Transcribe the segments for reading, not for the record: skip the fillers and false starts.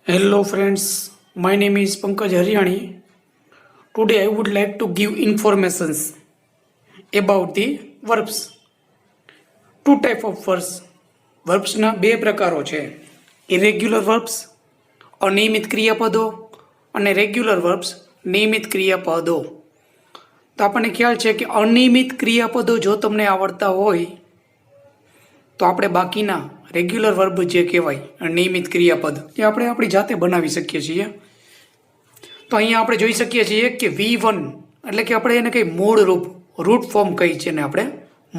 Hello friends, my name is Pankaj Haryani. Today I would like to give informations about the verbs. Two type of verbs. Verbs ના બે પ્રકારો છે. Irregular verbs અનિયમિત ક્રિયાપદો અને regular verbs નિયમિત ક્રિયાપદો. તો આપણને ખ્યાલ છે કે અનિયમિત ક્રિયાપદો જો તમને આવડતા હોય તો આપણે બાકીના રેગ્યુલર વર્બ જે કહેવાય નિયમિત ક્રિયાપદ એ આપણે આપણી જાતે બનાવી શકીએ છીએ. તો અહીંયા આપણે જોઈ શકીએ છીએ કે V1 એટલે કે આપણે એને કંઈ મૂળ રૂપ રૂટ ફોર્મ કહી છે ને આપણે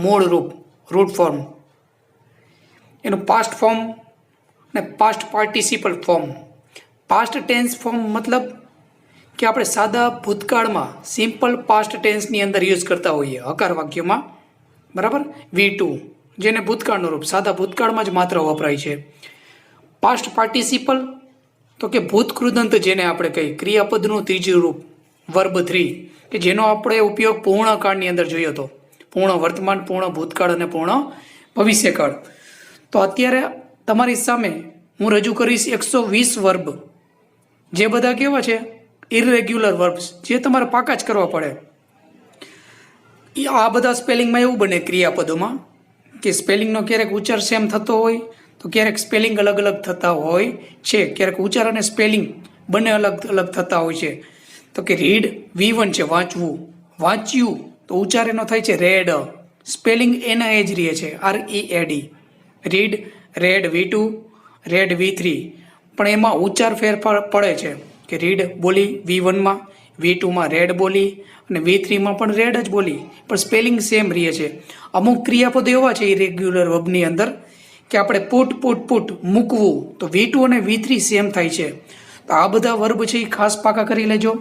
મૂળ રૂપ રૂટ ફોર્મ, એનું પાસ્ટ ફોર્મ અને past participle form. Past tense form મતલબ કે આપણે સાદા ભૂતકાળમાં સિમ્પલ પાસ્ટ ટેન્સની અંદર યુઝ કરતા હોઈએ હકાર વાક્યમાં, બરાબર. V2 જેને ભૂતકાળનું રૂપ સાદા ભૂતકાળમાં જ માત્ર વપરાય છે. પાસ્ટ પાર્ટિસિપલ તો કે ભૂતકૃદંત જેને આપણે કહીએ ક્રિયાપદનું ત્રીજું રૂપ વર્બ 3 કે જેનો આપણે ઉપયોગ પૂર્ણ કાળની અંદર જોયો હતો. પૂર્ણ વર્તમાન, પૂર્ણ ભૂતકાળ અને પૂર્ણ ભવિષ્યકાળ. તો અત્યારે તમારી સામે હું રજૂ કરીશ 120 વર્બ, જે બધા કેવા છે ઇરરેગ્યુલર વર્બ્સ, જે તમારે પાકા જ કરવા પડે. આ બધા સ્પેલિંગમાં એવું બને ક્રિયાપદોમાં કે સ્પેલિંગનો ક્યારેક ઉચ્ચાર સેમ થતો હોય તો ક્યારેક સ્પેલિંગ અલગ અલગ થતા હોય છે, ક્યારેક ઉચ્ચાર અને સ્પેલિંગ બંને અલગ અલગ થતા હોય છે. તો કે રીડ V1 છે વાંચવું, વાંચ્યું તો ઉચ્ચાર એનો થાય છે રેડ, સ્પેલિંગ એના એ જ રહે છે READ. Read red V2, red V3, પણ એમાં ઉચ્ચાર ફેરફાર પડે છે કે રીડ બોલી V1માં, V2માં રેડ બોલી અને V3માં પણ રેડ જ બોલી, પણ સ્પેલિંગ સેમ રહે છે. અમુક ક્રિયાપદો એવા છે ઇરેગ્યુલર વર્બની અંદર કે આપણે પુટ મૂકવું તો V2 અને V3 સેમ થાય છે. તો આ બધા વર્બ છે એ ખાસ પાકા કરી લેજો.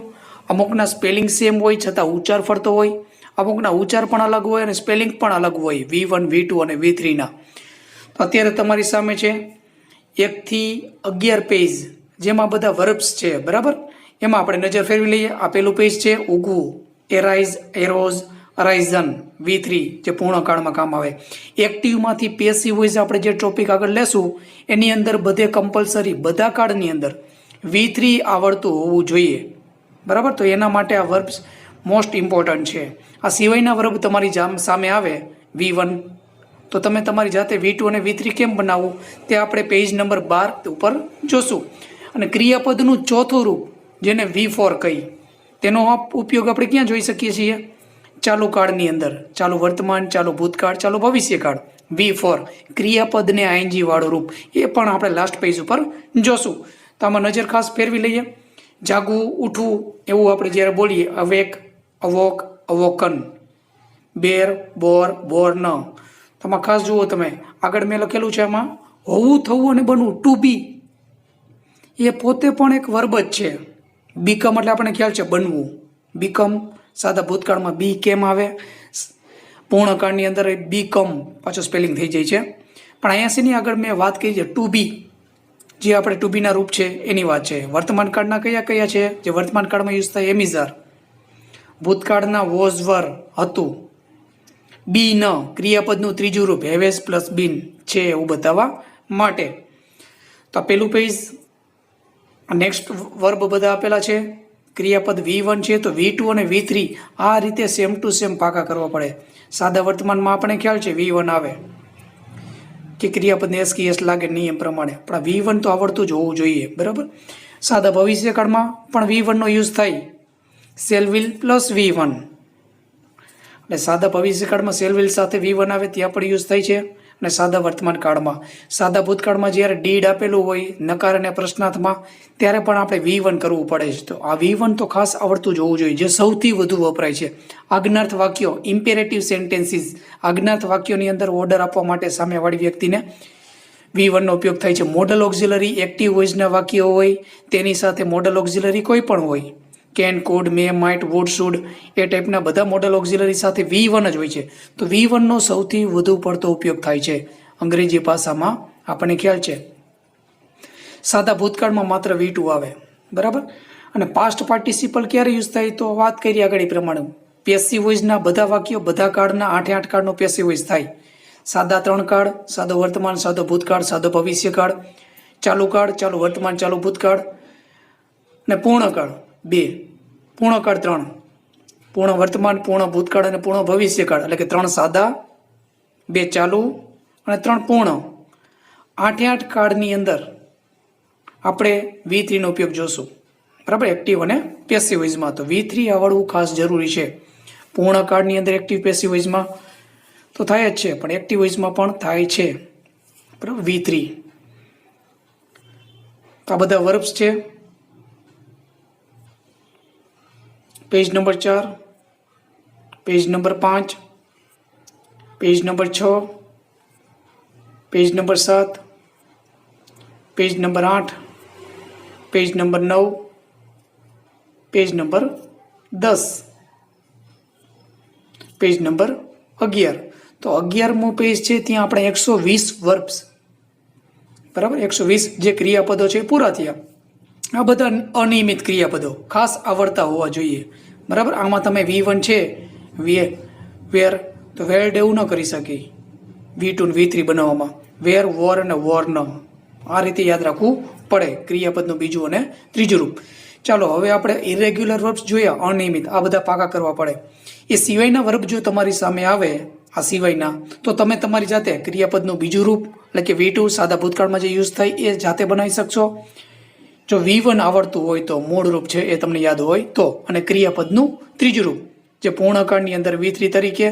અમુકના સ્પેલિંગ સેમ હોય છતાં ઉચ્ચાર ફરતો હોય, અમુકના ઉચ્ચાર પણ અલગ હોય અને સ્પેલિંગ પણ અલગ હોય V1, V2 અને V3ના. તો અત્યારે તમારી સામે છે 1 થી 11 પેજ જેમાં બધા વર્બ્સ છે, બરાબર. એમાં આપણે નજર ફેરવી લઈએ. આ પેલું પેજ છે ઉગવું, એરાઇઝ, એરોઝ, અરાઇઝન V3 જે પૂર્ણ કાળમાં કામ આવે. એક્ટિવમાંથી પેસિવ વોઇસ આપણે જે ટોપિક આગળ લેશું એની અંદર બધે કમ્પલસરી બધા કાળની અંદર V3 આવડતું હોવું જોઈએ, બરાબર. તો એના માટે આ વર્બ્સ મોસ્ટ ઇમ્પોર્ટન્ટ છે. આ સિવાયના વર્બ તમારી સામે આવે V1 તો તમે તમારી જાતે V2 અને V3 કેમ બનાવવું તે આપણે પેજ નંબર 12 ઉપર જોશું. અને ક્રિયાપદનું ચોથું રૂપ જેને V4 કહી, તેનો ઉપયોગ આપણે ક્યાં જોઈ શકીએ છીએ? ચાલુ કાળની અંદર, ચાલુ વર્તમાન, ચાલુ ભૂતકાળ, ચાલુ ભવિષ્યકાળ. V4 ક્રિયાપદને ING વાળું રૂપ, એ પણ આપણે લાસ્ટ પેજ ઉપર જોશું. તો આમાં નજર ખાસ ફેરવી લઈએ. જાગવું, ઉઠવું એવું આપણે જ્યારે બોલીએ અવેક, અવોક, અવોકન, બેર, બોર, બોર્ન. આમાં ખાસ જુઓ તમે, આગળ મેં લખેલું છે આમાં હોવું, થવું અને બનવું, ટુ બી, એ પોતે પણ એક વર્બ જ છે. બીકમ એટલે આપણને ખ્યાલ છે બનવું. બીકમ સાદા ભૂતકાળમાં બી કેમ આવે, પૂર્ણકાળની અંદર બીકમ પાછો સ્પેલિંગ થઈ જાય છે. પણ અહીંયા શેની આગળ મેં વાત કરી છે ટુ બી, જે આપણે ટુ બીના રૂપ છે એની વાત છે. વર્તમાન કાળના કયા કયા છે જે વર્તમાન કાળમાં યુઝ થાય? એમિઝાર. ભૂતકાળના વોઝ વર હતું. બી ન ક્રિયાપદનું ત્રીજું રૂપ હેવેસ પ્લસ બીન છે એવું બતાવવા માટે. તો પેલું પેજ નેક્સ્ટ વર્બ બધા આપેલા છે. ક્રિયાપદ V1 છે તો V2 અને V3 આ રીતે સેમ ટુ સેમ પાકા કરવા પડે. સાદા વર્તમાનમાં આપણે ખ્યાલ છે V1 આવે કે ક્રિયાપદને S કે S લાગે નિયમ પ્રમાણે, પણ V1 તો આવડતું જ હોવું જોઈએ, બરાબર. સાદા ભવિષ્યકાળમાં પણ V1 નો યુઝ થાય, શેલ વિલ પ્લસ V1. એટલે સાદા ભવિષ્યકાળમાં શેલ વિલ સાથે V1 આવે ત્યાં પણ યુઝ થાય છે. અને સાદા વર્તમાન કાળમાં, સાદા ભૂતકાળમાં જ્યારે ડીડ આપેલું હોય નકાર અને પ્રશ્નાર્થમાં ત્યારે પણ આપણે V1 કરવું પડે છે. તો આ V1 તો ખાસ આવડતું જ હોવું જોઈએ, જે સૌથી વધુ વપરાય છે. આજ્ઞાર્થ વાક્યો, ઇમ્પેરેટિવ સેન્ટેન્સીસ, આજ્ઞાર્થ વાક્યોની અંદર ઓર્ડર આપવા માટે સામેવાળી વ્યક્તિને V1 નો ઉપયોગ થાય છે. મોડલ ઓક્ઝિલરી એક્ટિવ વોઇસના વાક્યો હોય તેની સાથે મોડલ ઓક્ઝિલરી કોઈ પણ હોય, can, could, may, might, would, should, એ ટાઈપના બધા મોડલ ઓક્ઝિલરી સાથે V1 જ હોય છે. તો V1 નો સૌથી વધુ પડતો ઉપયોગ થાય છે અંગ્રેજી ભાષામાં, આપણને ખ્યાલ છે. સાદા ભૂતકાળમાં માત્ર V2 આવે, બરાબર. અને પાસ્ટ પાર્ટિસિપલ ક્યારે યુઝ થાય તો વાત કરી આગળ પ્રમાણે પેસિવ વોઇસના બધા વાક્યો બધા કાળના 8 કાળનો પેસિવ વોઇસ થાય. સાદા 3 કાળ, સાદો વર્તમાન, સાદો ભૂતકાળ, સાદો ભવિષ્યકાળ. ચાલુ કાળ, ચાલુ વર્તમાન, ચાલુ ભૂતકાળ અને પૂર્ણકાળ 2, પૂર્ણકાળ 3, પૂર્ણ વર્તમાન, પૂર્ણ ભૂતકાળ અને પૂર્ણ ભવિષ્યકાળ, એટલે કે 3 સાદા, 2 ચાલુ અને 3 પૂર્ણ. 8 કાળની અંદર આપણે V3 નો ઉપયોગ જોશું, બરાબર, એક્ટિવ અને પેસિવ વોઇસમાં. તો V3 આવડવું ખાસ જરૂરી છે. પૂર્ણ કાળની અંદર એક્ટિવ પેસિવ વોઇસમાં તો થાય જ છે, પણ એક્ટિવ વોઇસમાં પણ થાય છે, બરાબર. V3 આ બધા વર્બ્સ છે. Page number 4, page number 5, page number 6, page number 7, page number 8, page number 9, page number 10, page number 11. તો 11મો પેજ છે, ત્યાં આપણે 120 વર્બ્સ, બરાબર, 120 જે ક્રિયાપદો છે એ પૂરા થયા. આ બધા અનિયમિત ક્રિયાપદો ખાસ આવડતા હોવા જોઈએ, બરાબર. આમાં તમે V1 છે વેર, તો વેર્ડ એવું ન કરી શકી V2 ને V3 બનાવવામાં. વેર, વોર અને વોર્ન, આ રીતે યાદ રાખવું પડે ક્રિયાપદનું બીજું અને ત્રીજું રૂપ. ચાલો હવે આપણે ઇરેગ્યુલર વર્બ્સ જોયા, અનિયમિત, આ બધા પાકા કરવા પડે. એ સિવાયના વર્બ જો તમારી સામે આવે, આ સિવાયના, તો તમે તમારી જાતે ક્રિયાપદનું બીજું રૂપ, એટલે કે V2 સાદા ભૂતકાળમાં જે યુઝ થાય એ જાતે બનાવી શકશો. જો V1 આવડતું હોય તો, મૂળ રૂપ છે એ તમને યાદ હોય તો, અને ક્રિયાપદનું ત્રીજું રૂપ જે પૂર્ણકાળની અંદર V3 તરીકે,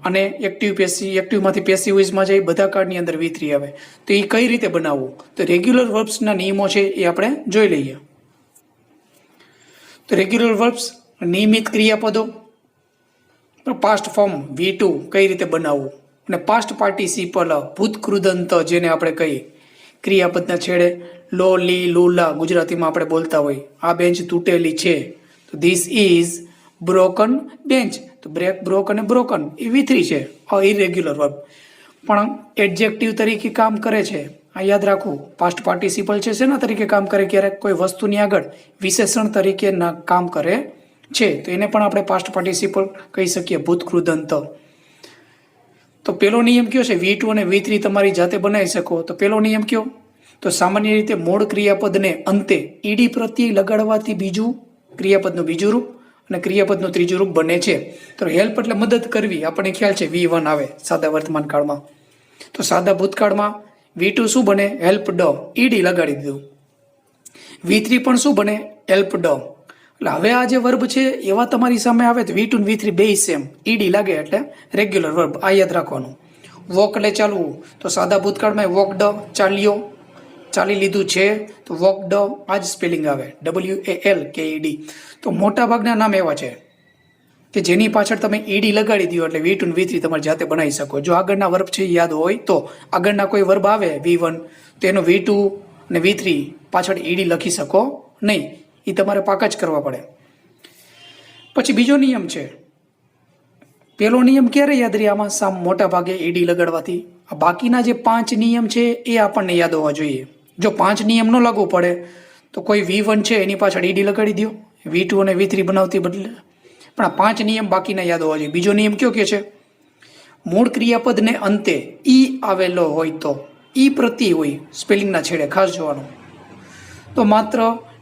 અને એક્ટિવમાંથી પેસિવ વોઇસમાં જાય, બધા કાળની અંદર V3 આવે. તો એ કઈ રીતે બનાવવું, તો રેગ્યુલર વર્બ્સના નિયમો છે એ આપણે જોઈ લઈએ. તો રેગ્યુલર વર્બ્સ નિયમિત ક્રિયાપદો, પાસ્ટ ફોર્મ V2 કઈ રીતે બનાવવું, અને પાસ્ટ પાર્ટિસિપલ ભૂતકૃદંત જેને આપણે કહીએ, ક્રિયાપદના છેડે લો, લી, લુલા ગુજરાતીમાં આપણે બોલતા હોય. આ બેન્ચ તૂટેલી છે, તો ધીસ ઇઝ બ્રોકન બેન્ચ, તો બ્રેક, બ્રોક અને બ્રોકન એ V3 છે, ઇરેગ્યુલર વર્બ. પણ એડજેક્ટિવ તરીકે કામ કરે છે, આ યાદ રાખવું. પાસ્ટ પાર્ટિસિપલ છે શેના તરીકે કામ કરે, ક્યારેક કોઈ વસ્તુની આગળ વિશેષણ તરીકે કામ કરે છે, તો એને પણ આપણે પાસ્ટ પાર્ટિસિપલ કહી શકીએ, ભૂતકૃદંત. તો પેલો નિયમ કયો છે, V2 અને V3 તમારી જાતે બનાવી શકો. તો પેલો નિયમ કયો, તો સામાન્ય રીતે મૂળ ક્રિયાપદને અંતે ઈડી પ્રત્યય લગાડવાથી બીજું ક્રિયાપદનું બીજું રૂપ અને ક્રિયાપદનું ત્રીજું રૂપ બને છે. તો હેલ્પ એટલે મદદ કરવી, આપણને ખ્યાલ છે V1 આવે સાદા વર્તમાન કાળમાં. તો સાદા ભૂતકાળમાં V2 શું બને, હેલ્પ ડ, ઈડી લગાડી દીધું. V3 પણ શું બને, હેલ્પ ડ. એટલે હવે આ જે વર્બ છે એવા તમારી સામે આવે તો V2 અને V3 બે સેમ, ઈડી લાગે એટલે રેગ્યુલર વર્બ, આ યાદ રાખવાનું. વોક એટલે ચાલવું, તો સાદા ભૂતકાળમાં વોકડ, ચાલ્યો, ચાલી લીધું છે, તો વોકડ, આ જ સ્પેલિંગ આવે, WALKED. તો મોટા ભાગના નામ એવા છે કે જેની પાછળ તમે ઈડી લગાડી દો એટલે V2 અને V3 તમારે જાતે બનાવી શકો. જો આગળના વર્બ છે યાદ હોય તો, આગળના કોઈ વર્બ આવે V1 તો એનો V2 અને V3 પાછળ ઈડી લખી શકો નહીં, એ તમારે પાકા જ કરવા પડે. પછી બીજો નિયમ છે, પેલો નિયમ ક્યારે યાદ રહે આમાં, મોટા ભાગે ઈડી લગાડવાથી. આ બાકીના જે 5 નિયમ છે એ આપણને યાદ હોવા જોઈએ. જો 5 નિયમ ન લાગુ પડે તો કોઈ V1 છે એની પાછળ ઈડી લગાડી દો, V2 અને V3 બનાવતી બદલે. પણ આ 5 નિયમ બાકીના યાદ હોવા જોઈએ. બીજો નિયમ કયો કે છે, મૂળ ક્રિયાપદને અંતે ઈ આવેલો હોય તો, ઈ પ્રત્યય હોય સ્પેલિંગના છેડે, ખાસ જોવાનું. તો માત્ર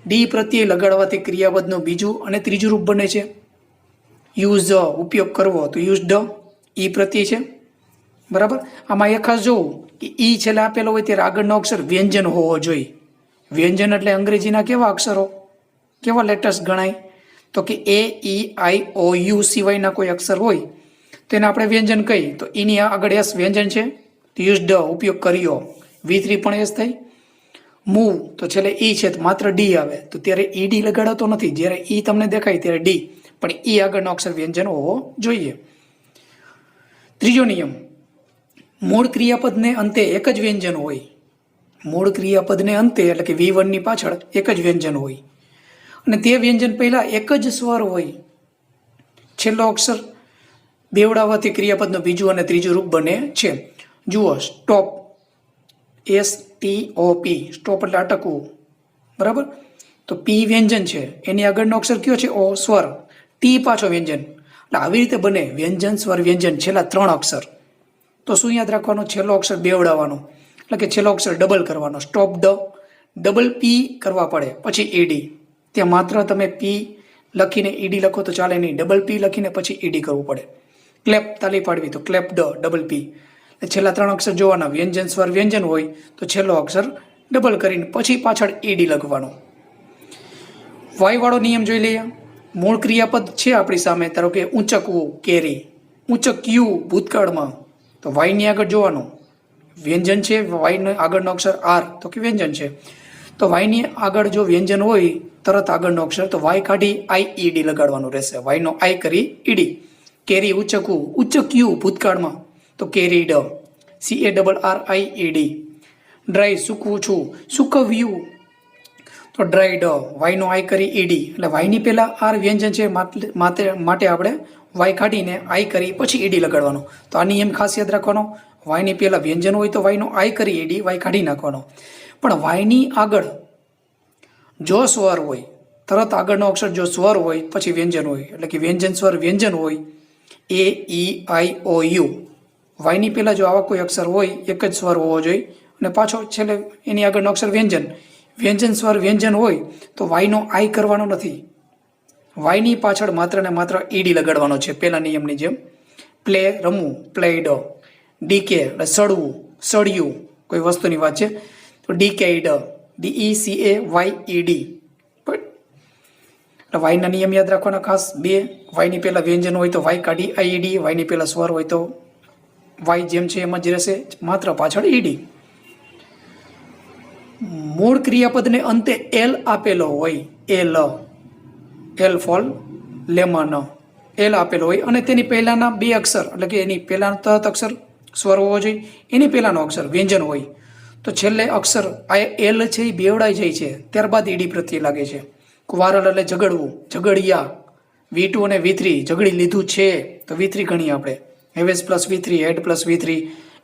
ડી પ્રત્યય લગાડવાથી ક્રિયાપદનું બીજું અને ત્રીજું રૂપ બને છે. યુઝ, ઉપયોગ કરવો, તો યુઝ ડ, ઈ પ્રત્યય છે, બરાબર. આમાં એ ખાસ જોવું કે ઈ છેલ્લે આપેલો હોય ત્યારે આગળનો અક્ષર વ્યંજન હોવો જોઈએ. વ્યંજન એટલે અંગ્રેજીના કેવા અક્ષરો, કેવા લેટર્સ ગણાય, તો કે AEIOU સિવાયના કોઈ અક્ષર હોય તો એને આપણે વ્યંજન કહીએ. તો એની આગળ એસ વ્યંજન છે, તો યુઝ ડ, ઉપયોગ કર્યો. V3 પણ એસ થાય. મૂવ, તો છેલ્લે ઈ છે તો માત્ર ડી આવે, તો ત્યારે ઈડી લગાડતો નથી, જ્યારે ઈ તમને દેખાય ત્યારે ડી, પણ ઈ આગળનો અક્ષર વ્યંજન હોવો જોઈએ. ત્રીજો નિયમ, મૂળ ક્રિયાપદને અંતે એક જ વ્યંજન હોય. મૂળ ક્રિયાપદને અંતે એટલે કે V1 ની પાછળ એક જ વ્યંજન હોય, અને તે વ્યંજન પહેલા એક જ સ્વર હોય. છેલ્લો અક્ષર બેવડાવવાથી ક્રિયાપદનું બીજું અને ત્રીજું રૂપ બને છે. જુઓ, સ્ટોપ, STOP, સ્ટોપ એટલે અટકવું, બરાબર. તો P વ્યંજન છે, એની આગળનો અક્ષર કયો છે, O સ્વર, T પાછો વ્યંજન. એટલે આવી રીતે બને વ્યંજન, સ્વર, વ્યંજન, છેલ્લા 3 અક્ષર. તો શું યાદ રાખવાનું, છેલ્લો અક્ષર બેવડાવવાનો. એટલે કે છેલ્લો અક્ષર ડબલ કરવાનો. સ્ટોપ ડ ડબલ પી કરવા પડે પછી ઈડી. ત્યાં માત્ર તમે પી લખીને ઈડી લખો તો ચાલે નહીં, ડબલ પી લખીને પછી ઈડી કરવું પડે. ક્લેપ તાલી પાડવી તો ક્લેપ ડ ડબલ પી. છેલ્લા 3 અક્ષર જોવાના. વ્યંજન સ્વર વ્યંજન હોય તો છેલ્લો અક્ષર ડબલ કરીને પછી પાછળ ઈડી લખવાનો. વાય વાળો નિયમ જોઈ લઈએ. મૂળ ક્રિયાપદ છે આપણી સામે, ધારો કે ઊંચકવું કેરી, ઊંચક્યું ભૂતકાળમાં, તો વાયની આગળ જોવાનું. વ્યંજન છે, વાયનો આગળનો અક્ષર આર તો કે વ્યંજન છે, તો વાયની આગળ જો વ્યંજન હોય તરત આગળનો અક્ષર તો વાય કાઢી આઈ ઈડી લગાડવાનું રહેશે. વાયનો આઈ કરી ઈડી. કેરી ઊંચકવું, ઊંચક્યું ભૂતકાળમાં તો કેરી ડ, CARRIED. ડ્રાય સૂકવું છું, સૂકવ્યું તો ડ્રાય ડ, વાયનો આઈ કરી ઈડી. એટલે વાયની પહેલાં આર વ્યંજન છે માટે આપણે વાય કાઢીને આઈ કરી પછી ઈડી લગાડવાનો. તો આ નિયમ ખાસ યાદ રાખવાનો. વાયની પહેલાં વ્યંજન હોય તો વાયનો આઈ કરી ઈડી, વાય કાઢી નાખવાનો. પણ વાયની આગળ જો સ્વર હોય, તરત આગળનો અક્ષર જો સ્વર હોય પછી વ્યંજન હોય, એટલે કે વ્યંજન સ્વર વ્યંજન હોય, AEIOU. વાયની પહેલાં જો આવા કોઈ અક્ષર હોય, એક જ સ્વર હોવો જોઈએ, અને પાછો છેલ્લે એની આગળનો અક્ષર વ્યંજન, વ્યંજન સ્વર વ્યંજન હોય તો વાયનો આઈ કરવાનો નથી. વાયની પાછળ માત્ર ને માત્ર ઈડી લગાડવાનો છે પહેલા નિયમની જેમ. પ્લે રમવું, પ્લેડ. ડીકે એટલે સડવું, સળિયું, કોઈ વસ્તુની વાત છે તો ડીકેઈડ, DECAYED. એટલે વાયના નિયમ યાદ રાખવાના ખાસ 2. વાયની પહેલાં વ્યંજન હોય તો વાય કાઢી આઈઈડી, વાયની પહેલાં સ્વર હોય તો વાય જેમ છે એમ જ રહેશે, માત્ર પાછળ ઈડી. મૂળ ક્રિયાપદને અંતે એલ આપેલો હોય, એલ ફોલ લેમન, એલ આપેલો હોય અને તેની પહેલાના 2 અક્ષર એટલે કે એની પહેલાનો તરત અક્ષર સ્વર હોવો જોઈએ, એની પહેલાનો અક્ષર વ્યંજન હોય તો છેલ્લે અક્ષર આ એલ છે એ બેવડાઈ જાય છે, ત્યારબાદ ઈડી પ્રત્યે લાગે છે. કુવારલ એટલે ઝઘડવું, ઝઘડિયા. V2 અને V3 ઝઘડી લીધું છે તો V3 ગણીએ આપણે. Has plus V3, had plus V3,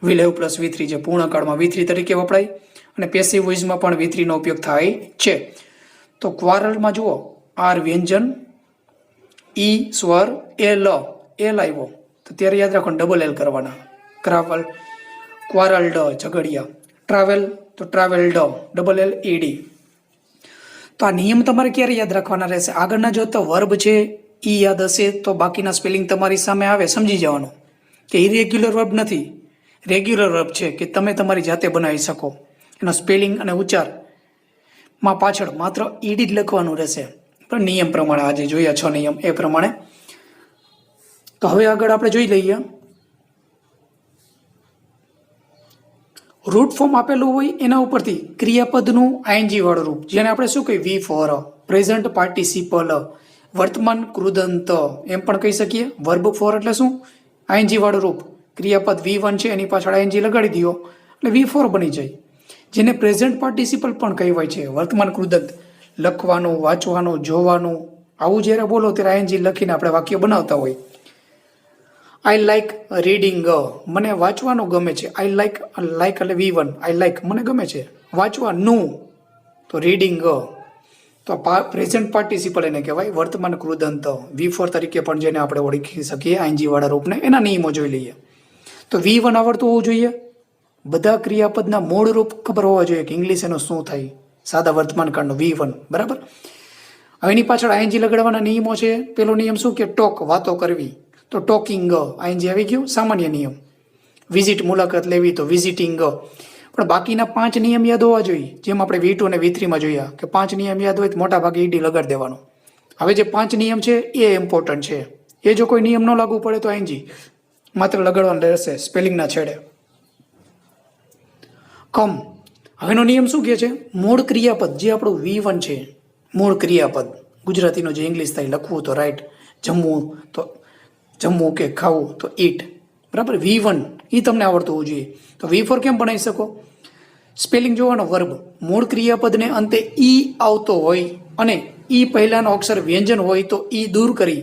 will have plus V3 જે પૂર્ણકાળમાં V3 તરીકે વપરાય અને પેસિવ વોઇસમાં પણ V3 નો ઉપયોગ થાય છે. તો ક્વારલમાં જુઓ આર વ્યંજન, ઈ સ્વર, એલ આવ્યો તો ત્યારે યાદ રાખો ડબલ એલ કરવાના. ક્રાવલ, ક્વારલ ડ ઝઘડિયા. ટ્રાવેલ તો ટ્રાવેલ ડ ડબલ એલ ઈડી. તો આ નિયમ તમારે ક્યારે યાદ રાખવાના રહેશે? આગળના જો તો વર્બ છે ઈ યાદ હશે તો બાકીના સ્પેલિંગ તમારી સામે આવે સમજી જવાનું કે ઇરેગ્યુલર વર્બ નથી, રેગ્યુલર વર્બ છે કે તમે તમારી જાતે બનાવી શકો. એનો સ્પેલિંગ અને ઉચ્ચારમાં પાછળ માત્ર ઈડી જ લખવાનું રહેશે પણ નિયમ પ્રમાણે. આજે જોયા 6 નિયમ એ પ્રમાણે. તો હવે આગળ આપણે જોઈ લઈએ. રૂટ ફોર્મ આપેલું હોય એના ઉપરથી ક્રિયાપદનું આઈએનજી વાળું રૂપ, જેને આપણે શું કહીએ V4, પ્રેઝન્ટ પાર્ટિસિપલ, વર્તમાન કૃદંત એમ પણ કહી શકીએ. વર્બ 4 એટલે શું? આઈએનજી વાળું રૂપ. ક્રિયાપદ V1 છે એની પાછળ આઈએનજી લગાડી દો એટલે V4 બની જાય, જેને પ્રેઝન્ટ પાર્ટિસિપલ પણ કહેવાય છે. વર્તમાન કૃદંત લખવાનું, વાંચવાનું, જોવાનું, આવું જ્યારે બોલો ત્યારે આઈએનજી લખીને આપણે વાક્ય બનાવતા હોય. આઈ લાઈક રીડિંગ, મને વાંચવાનું ગમે છે. આઈ લાઈક એટલે V1, આઈ લાઈક મને ગમે છે. વાંચવાનું તો રીડિંગ, તો પ્રેઝન્ટ પાર્ટિસિપલ એને કહેવાય. વર્તમાન કૃદંત V4 તરીકે પણ જેને આપણે ઓળખી શકીએ આઈએનજી વાળા રૂપને. એના નિયમો જોઈ લઈએ. તો V1 આવડતું હોવું જોઈએ. બધા ક્રિયાપદના મૂળ રૂપ ખબર હોવા જોઈએ કે ઇંગ્લિશ એનું શું થાય. સાદા વર્તમાન કાળનો V1 બરાબર. હવે એની પાછળ આઈએનજી લગાડવાના નિયમો છે. પેલો નિયમ શું કે ટોક વાતો કરવી તો ટોકિંગ, આઈએનજી આવી ગયું. સામાન્ય નિયમ વિઝિટ મુલાકાત લેવી તો વિઝિટિંગ. પણ બાકીના 5 નિયમ યાદ હોવા જોઈએ, જેમ આપણે V2 અને V3 માં જોયા કે 5 નિયમ યાદ હોય તો મોટા ભાગે ઈડી લગાડી દેવાનો. હવે જે 5 નિયમ છે એ ઇમ્પોર્ટન્ટ છે. એ જો કોઈ નિયમ ન લાગુ પડે તો આઈએનજી માત્ર લગાડવાનું રહેશે સ્પેલિંગના છેડે. કમ, હવેનો નિયમ શું કહે છે? મૂળ ક્રિયાપદ જે આપણું V1 છે, મૂળ ક્રિયાપદ ગુજરાતીનો જે ઇંગ્લિશ થાય, લખવું તો રાઈટ, જમવું તો જમવું કે ખાવું તો ઈટ, બરાબર. V1 એ તમને આવડતું હોવું જોઈએ. તો V4 કેમ બનાવી શકો? સ્પેલિંગ જોવાનો. વર્બ મૂળ ક્રિયાપદને અંતે ઈ આવતો હોય અને ઈ પહેલાનો અક્ષર વ્યંજન હોય તો ઈ દૂર કરી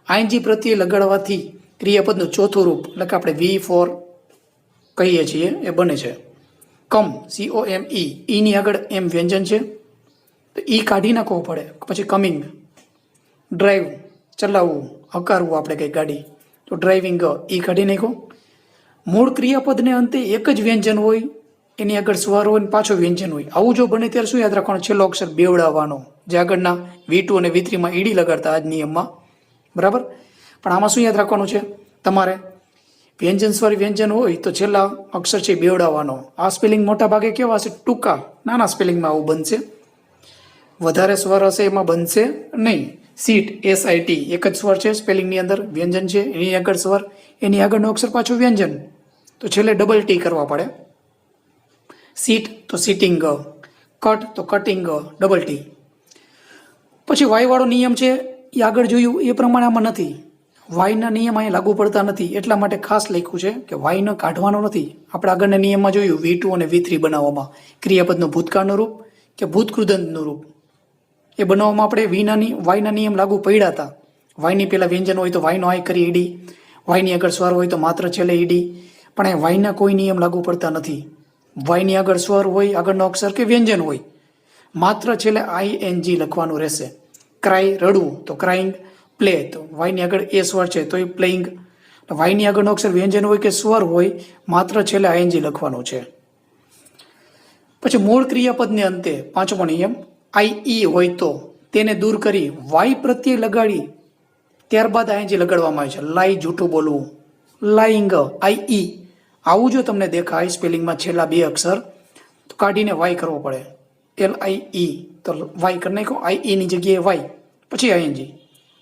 આઈએનજી પ્રત્યે લગાડવાથી ક્રિયાપદનું ચોથું રૂપ એટલે કે આપણે V4 કહીએ છીએ એ બને છે. કમ, COME, ઈની આગળ એમ વ્યંજન છે તો ઈ કાઢી નાખવો પડે. પછી કમિંગ. ડ્રાઈવ ચલાવવું, હકારવું આપણે કંઈ ગાડી તો ડ્રાઇવિંગ, ઈ કાઢી નાખો. મૂળ ક્રિયાપદને અંતે એક જ વ્યંજન હોય એની આગળ સ્વર હોય ને પાછો વ્યંજન હોય. આવું જો બને ત્યારે શું યાદ રાખવાનું? છેલ્લો અક્ષર બેવડાવવાનો. જે આગળના V2 અને V3 માં ઈડી લગાડતા આ જ નિયમમાં, બરાબર. પણ આમાં શું યાદ રાખવાનું છે તમારે? વ્યંજન સ્વર વ્યંજન હોય તો છેલ્લા અક્ષર છે બેવડાવવાનો. આ સ્પેલિંગ મોટા ભાગે કેવા હશે? ટૂંકા નાના સ્પેલિંગમાં આવું બનશે. વધારે સ્વર હશે એમાં બનશે નહીં. સીટ SIT એક જ સ્વર છે સ્પેલિંગની અંદર, વ્યંજન છે, એની આગળ સ્વર, એની આગળનો અક્ષર પાછું વ્યંજન, તો છેલ્લે ડબલ ટી કરવા પડે. સીટ તો સિટિંગ, કટ તો કટિંગ, ડબલ ટી. પછી વાયવાળો નિયમ છે એ આગળ જોયું એ પ્રમાણે આમાં નથી. વાયના નિયમ અહીંયા લાગુ પડતા નથી, એટલા માટે ખાસ લખ્યું છે કે વાયનો કાઢવાનો નથી. આપણે આગળના નિયમમાં જોયું V2 અને V3 બનાવવામાં ક્રિયાપદનું ભૂતકાળનું રૂપ કે ભૂતકૃદંતનું રૂપ એ બનાવવામાં આપણે વાયના નિયમ લાગુ પડ્યા હતા. વાયની પહેલાં વ્યંજન હોય તો વાયનો આય કરી ઈડી, વાયની આગળ સ્વર હોય તો માત્ર છેલ્લે ઈડી. પણ એ વાયના કોઈ નિયમ લાગુ પડતા નથી. વાયની આગળ સ્વર હોય, આગળનો અક્ષર કે વ્યંજન હોય, માત્ર છેલ્લે ING લખવાનું રહેશે. ક્રાય રડવું તો ક્રાઇંગ, પ્લે તો વાયની આગળ એ સ્વર છે તો એ પ્લેઇંગ. વાયની આગળનો અક્ષર વ્યંજન હોય કે સ્વર હોય, માત્ર છેલ્લે ING લખવાનું છે. પછી મૂળ ક્રિયાપદને અંતે પાંચમો નિયમ IE હોય તો તેને દૂર કરી વાય પ્રત્યે લગાડી ત્યારબાદ ING લગાડવામાં આવે છે. લાઈ જૂઠું બોલવું, લાઈંગ, IE. આવું જો તમને દેખાય સ્પેલિંગમાં છેલ્લા બે અક્ષર તો કાઢીને વાય કરવો પડે. LIE તો વાય કરી નાખો, IE ની જગ્યાએ વાય, પછી ING.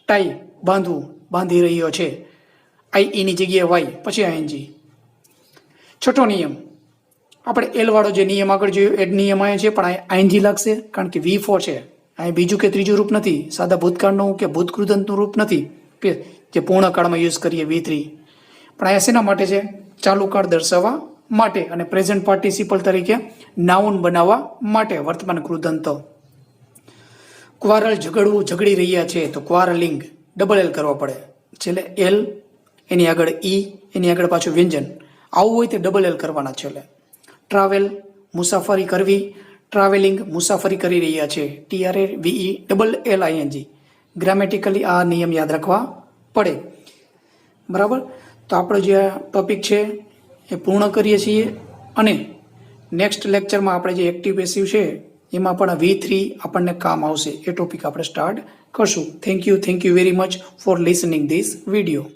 ટાઈ બાંધવું, બાંધી રહ્યો છે, IE ની જગ્યાએ વાય, પછી ING. છઠ્ઠો નિયમ આપણે L વાળો જે નિયમ આગળ જોયો એ જ નિયમ આવે છે, પણ ING લાગશે કારણ કે V4 છે. અહીં બીજું કે ત્રીજું રૂપ નથી, સાદા ભૂતકાળનું કે ભૂતકૃદંતનું રૂપ નથી જે પૂર્ણ કાળમાં યુઝ કરીએ V3. પણ અહીંયા શેના માટે છે? ચાલુ કાળ દર્શાવવા માટે અને પ્રેઝન્ટ પાર્ટિસિપલ તરીકે નાઉન બનાવવા માટે વર્તમાન કૃદંતો. ક્વારલ ઝઘડવું, ઝઘડી રહ્યા છે તો ક્વારલિંગ, ડબલ L કરવા પડે. છેલ્લે L, એની આગળ E, એની આગળ પાછું વ્યંજન. આવું હોય તો ડબલ L કરવાના છેલ્લે. ટ્રાવેલ મુસાફરી કરવી, ટ્રાવેલિંગ મુસાફરી કરી રહ્યા છે, TRAVE ડબલ LING. ગ્રામેટિકલી આ નિયમ યાદ રાખવા પડે, બરાબર. તો આપણો જે ટોપિક છે એ પૂર્ણ કરીએ છીએ અને નેક્સ્ટ લેક્ચરમાં આપણે જે એક્ટિવ પેસિવ છે એમાં પણ V3 આપણને કામ આવશે. એ ટોપિક આપણે સ્ટાર્ટ કરશું. Thank you very much for listening this video.